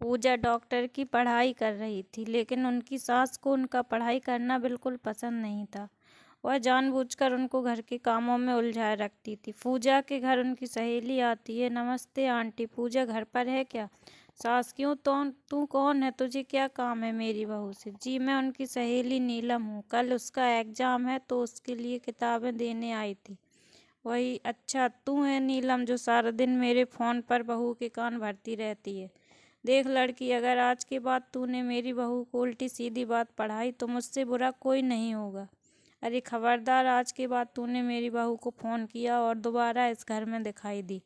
पूजा doctor की पढ़ाई कर रही थी, लेकिन उनकी सास को उनका पढ़ाई करना बिल्कुल पसंद नहीं था। वह जानबूझकर उनको घर के कामों में उलझाए रखती थी। पूजा के घर उनकी सहेली आती है। नमस्ते आंटी, पूजा घर पर है क्या? सास, क्यों तो तू कौन है, तुझे क्या काम है मेरी बहू से? जी, मैं उनकी सहेली नीलम हूँ, कल उसका एग्जाम है तो उसके लिए किताबें देने आई थी। वही, अच्छा तू है नीलम जो सारा दिन मेरे फ़ोन पर बहू के कान भरती रहती है। देख लड़की, अगर आज के बाद तूने मेरी बहू को उल्टी सीधी बात पढ़ाई तो मुझसे बुरा कोई नहीं होगा। अरे खबरदार, आज के बाद तूने मेरी बहू को फ़ोन किया और दोबारा इस घर में दिखाई दी।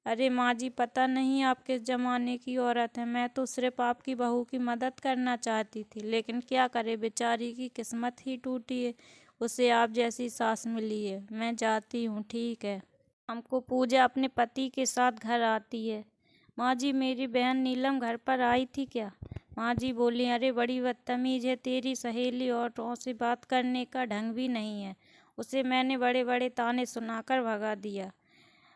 अरे माँ जी, पता नहीं आप किस ज़माने की औरत हैं। मैं तो सिर्फ आपकी बहू की मदद करना चाहती थी, लेकिन क्या करे, बेचारी की किस्मत ही टूटी है, उसे आप जैसी सास मिली है। मैं जाती हूँ, ठीक है। हमको पूजा अपने पति के साथ घर आती है। माँ जी, मेरी बहन नीलम घर पर आई थी क्या? माँ जी बोली, अरे बड़ी बदतमीज है, तेरी सहेली औरतों से बात करने का ढंग भी नहीं है। उसे मैंने बड़े बड़े ताने सुनाकर भगा दिया।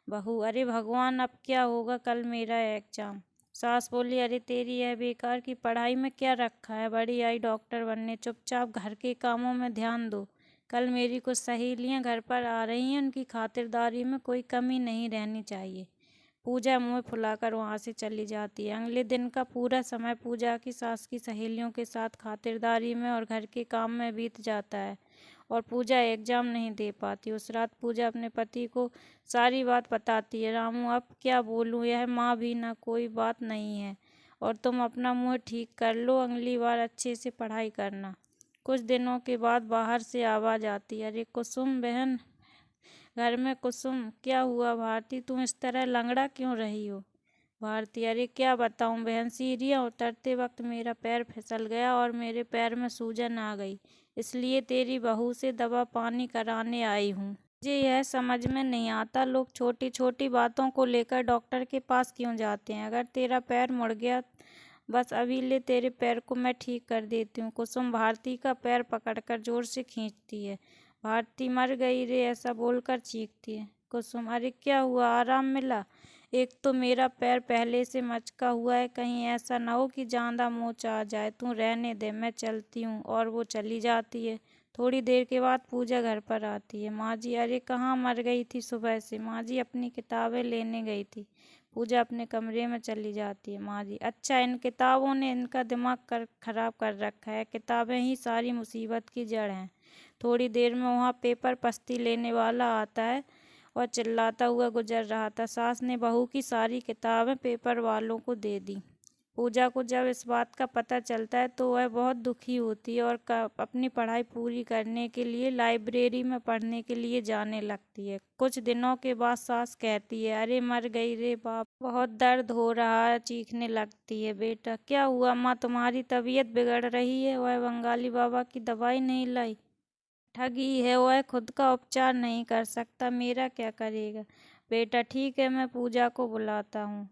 बहू, अरे भगवान, अब क्या होगा, कल मेरा एग्जाम। सास बोली, अरे तेरी यह बेकार की पढ़ाई में क्या रखा है, बड़ी आई डॉक्टर बनने, चुपचाप घर के कामों में ध्यान दो। कल मेरी कुछ सहेलियां घर पर आ रही हैं, उनकी खातिरदारी में कोई कमी नहीं रहनी चाहिए। पूजा मुंह फुलाकर वहां से चली जाती है। अगले दिन का पूरा समय पूजा की सास की सहेलियों के साथ खातिरदारी में और घर के काम में बीत जाता है, और पूजा एग्जाम नहीं दे पाती। उस रात पूजा अपने पति को सारी बात बताती है। रामू, अब क्या बोलूँ, यह माँ भी ना कोई बात नहीं है, और तुम अपना मुँह ठीक कर लो, अगली बार अच्छे से पढ़ाई करना। कुछ दिनों के बाद बाहर से आवाज़ आती है, अरे कुसुम बहन, घर में कुसुम। क्या हुआ भारती, तुम इस तरह लंगड़ा क्यों रही हो? भारती, अरे क्या बताऊं बहन, सीढ़ियाँ उतरते वक्त मेरा पैर फिसल गया और मेरे पैर में सूजन आ गई, इसलिए तेरी बहू से दवा पानी कराने आई हूँ। मुझे यह समझ में नहीं आता, लोग छोटी छोटी बातों को लेकर डॉक्टर के पास क्यों जाते हैं। अगर तेरा पैर मुड़ गया, बस अभी ले, तेरे पैर को मैं ठीक कर देती हूँ। कुसुम भारती का पैर पकड़कर जोर से खींचती है। भारती, मर गई रे, ऐसा बोलकर चीखती है। कुसुम, अरे क्या हुआ, आराम मिला? एक तो मेरा पैर पहले से मचका हुआ है, कहीं ऐसा ना हो कि ज्यादा मोच आ जाए। तू रहने दे, मैं चलती हूँ। और वो चली जाती है। थोड़ी देर के बाद पूजा घर पर आती है। माँ जी, अरे कहाँ मर गई थी सुबह से? माँ जी, अपनी किताबें लेने गई थी। पूजा अपने कमरे में चली जाती है। माँ जी, अच्छा, इन किताबों ने इनका दिमाग खराब कर रखा है, किताबें ही सारी मुसीबत की जड़ हैं। थोड़ी देर में वहाँ पेपर पस्ती लेने वाला आता है और चिल्लाता हुआ गुजर रहा था। सास ने बहू की सारी किताबें पेपर वालों को दे दी। पूजा को जब इस बात का पता चलता है तो वह बहुत दुखी होती है और अपनी पढ़ाई पूरी करने के लिए लाइब्रेरी में पढ़ने के लिए जाने लगती है। कुछ दिनों के बाद सास कहती है, अरे मर गई रे बाप, बहुत दर्द हो रहा है, चीखने लगती है। बेटा क्या हुआ माँ, तुम्हारी तबीयत बिगड़ रही है? वह बंगाली बाबा की दवाई नहीं लाई? ठगी है, वह खुद का उपचार नहीं कर सकता, मेरा क्या करेगा? बेटा ठीक है, मैं पूजा को बुलाता हूँ।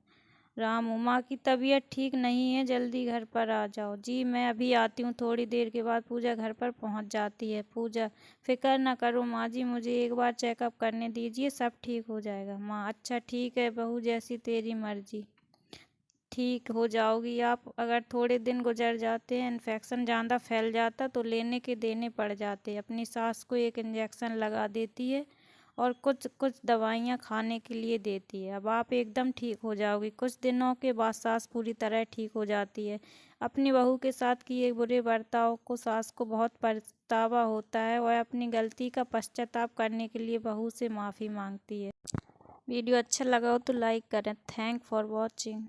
रामू, माँ की तबीयत ठीक नहीं है, जल्दी घर पर आ जाओ। जी मैं अभी आती हूँ। थोड़ी देर के बाद पूजा घर पर पहुँच जाती है। पूजा, फिक्र न करो माँ जी, मुझे एक बार चेकअप करने दीजिए, सब ठीक हो जाएगा। माँ, अच्छा ठीक है बहू, जैसी तेरी मर्जी, ठीक हो जाओगी आप। अगर थोड़े दिन गुजर जाते हैं, इन्फेक्शन ज़्यादा फैल जाता तो लेने के देने पड़ जाते। अपनी सास को एक इंजेक्शन लगा देती है और कुछ कुछ दवाइयाँ खाने के लिए देती है। अब आप एकदम ठीक हो जाओगी। कुछ दिनों के बाद सास पूरी तरह ठीक हो जाती है। अपनी बहू के साथ किए बुरे बर्ताव को सास को बहुत पछतावा होता है। वह अपनी गलती का पश्चाताप करने के लिए बहू से माफ़ी मांगती है। वीडियो अच्छा लगा हो तो लाइक करें। Thank for watching.